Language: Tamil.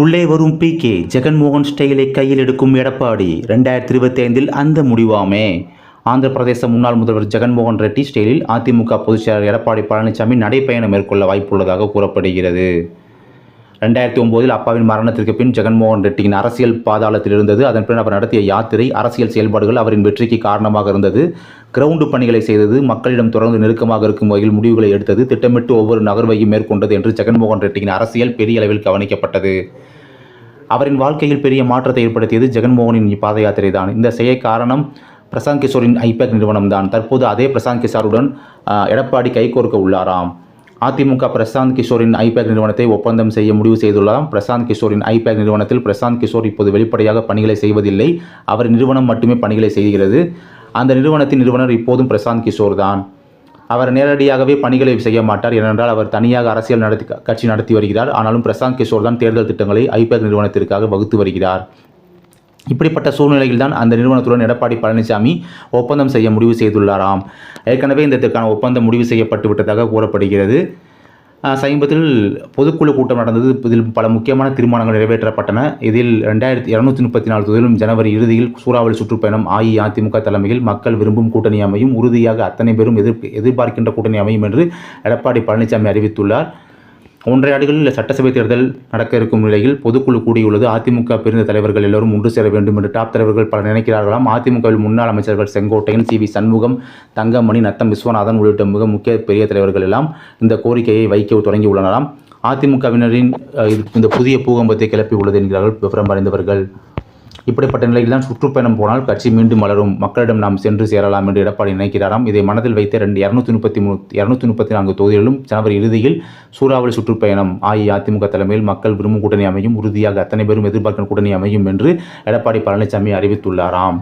உள்ளே வரும் பி.கே. ஜெகன்மோகன் ஸ்டைலை கையில் எடுக்கும் எடப்பாடி 2025 அந்த முடிவாமே. ஆந்திர பிரதேச முன்னாள் முதல்வர் ஜெகன்மோகன் ரெட்டி ஸ்டைலில் அதிமுக பொதுச்செயலாளர் எடப்பாடி பழனிசாமி நடைப்பயணம் மேற்கொள்ள வாய்ப்புள்ளதாக கூறப்படுகிறது. 2009 அப்பாவின் மரணத்திற்கு பின் ஜெகன்மோகன் ரெட்டியின் அரசியல் பாதாளத்தில் இருந்தது. அதன் பின் அவர் நடத்திய யாத்திரை, அரசியல் செயல்பாடுகள் அவரின் வெற்றிக்கு காரணமாக இருந்தது. கிரவுண்டு பணிகளை செய்தது, மக்களிடம் தொடர்ந்து நெருக்கமாக இருக்கும் வகையில் முடிவுகளை எடுத்தது, திட்டமிட்டு ஒவ்வொரு நகர்வையும் மேற்கொண்டது என்று ஜெகன்மோகன் ரெட்டியின் அரசியல் பெரிய அளவில் கவனிக்கப்பட்டது. அவரின் வாழ்க்கையில் பெரிய மாற்றத்தை ஏற்படுத்தியது ஜெகன்மோகனின் பாத யாத்திரை தான். இந்த செய்ய காரணம் பிரசாந்த் கிஷோரின் ஐபேக் நிறுவனம் தான். தற்போது அதே பிரசாந்த் கிஷோருடன் எடப்பாடி கைகோர்க்க உள்ளாராம். அதிமுக பிரசாந்த் கிஷோரின் ஐபேக் நிறுவனத்தை ஒப்பந்தம் செய்ய முடிவு செய்துள்ளாராம். பிரசாந்த் கிஷோரின் ஐபேக் நிறுவனத்தில் பிரசாந்த் கிஷோர் இப்போது வெளிப்படையாக பணிகளை செய்வதில்லை. அவர் நிறுவனம் மட்டுமே பணிகளை செய்கிறது. அந்த நிறுவனத்தின் நிறுவனர் இப்போதும் பிரசாந்த் கிஷோர் தான். அவர் நேரடியாகவே பணிகளை செய்ய மாட்டார். ஏனென்றால் அவர் தனியாக அரசியல் கட்சி நடத்தி வருகிறார். ஆனாலும் பிரசாந்த் கிஷோர் தான் தேர்தல் திட்டங்களை ஐபேக் நிறுவனத்திற்காக வகுத்து வருகிறார். இப்படிப்பட்ட சூழ்நிலையில் தான் அந்த நிறுவனத்துடன் எடப்பாடி பழனிசாமி ஒப்பந்தம் செய்ய முடிவு செய்துள்ளாராம். ஏற்கனவே இதற்கான ஒப்பந்தம் முடிவு செய்யப்பட்டு விட்டதாக கூறப்படுகிறது. சமீபத்தில் பொதுக்குழு கூட்டம் நடந்தது. இதில் பல முக்கியமான தீர்மானங்கள் நிறைவேற்றப்பட்டன. இதில் 2234 தொகுதியிலும் ஜனவரி இறுதியில் சூறாவளி சுற்றுப்பயணம் அஇஅதிமுக தலைமையில் மக்கள் விரும்பும் கூட்டணி அமையும், உறுதியாக அத்தனை பேரும் எதிர்பார்க்கின்ற கூட்டணி அமையும் என்று எடப்பாடி பழனிசாமி அறிவித்துள்ளார். 1.5 ஆண்டுகளில் சட்டசபை தேர்தல் நடக்க இருக்கும் நிலையில் பொதுக்குழு கூடியுள்ளது. அதிமுக பிரிந்த தலைவர்கள் எல்லோரும் ஒன்று சேர வேண்டும் என்று டாப் தலைவர்கள் பலர் நினைக்கிறார்களாம். அதிமுகவில் முன்னாள் அமைச்சர்கள் செங்கோட்டையன், சி.வி. சண்முகம், தங்கமணி, நத்தம் விஸ்வநாதன் உள்ளிட்ட மிக முக்கிய பெரிய தலைவர்கள் எல்லாம் இந்த கோரிக்கையை வைக்க தொடங்கி உள்ளனராம். அதிமுகவினரின் இந்த புதிய பூகம்பத்தை கிளப்பி உள்ளது என்கிறார்கள் விவரம் அறிந்தவர்கள். இப்படிப்பட்ட நிலையில் தான் சுற்றுப்பயணம் போனால் கட்சி மீண்டும் மலரும், மக்களிடம் நாம் சென்று சேரலாம் என்று எடப்பாடி நினைக்கிறாராம். இதை மனதில் வைத்த 234 தொகுதிகளிலும் ஜனவரி இறுதியில் சூறாவளி சுற்றுப்பயணம் அஇஅதிமுக தலைமையில் மக்கள் விரும்பும் கூட்டணி அமையும், உறுதியாக அத்தனை பேரும் எதிர்பார்க்கும் கூட்டணி அமையும் என்று எடப்பாடி பழனிசாமி அறிவித்துள்ளாராம்.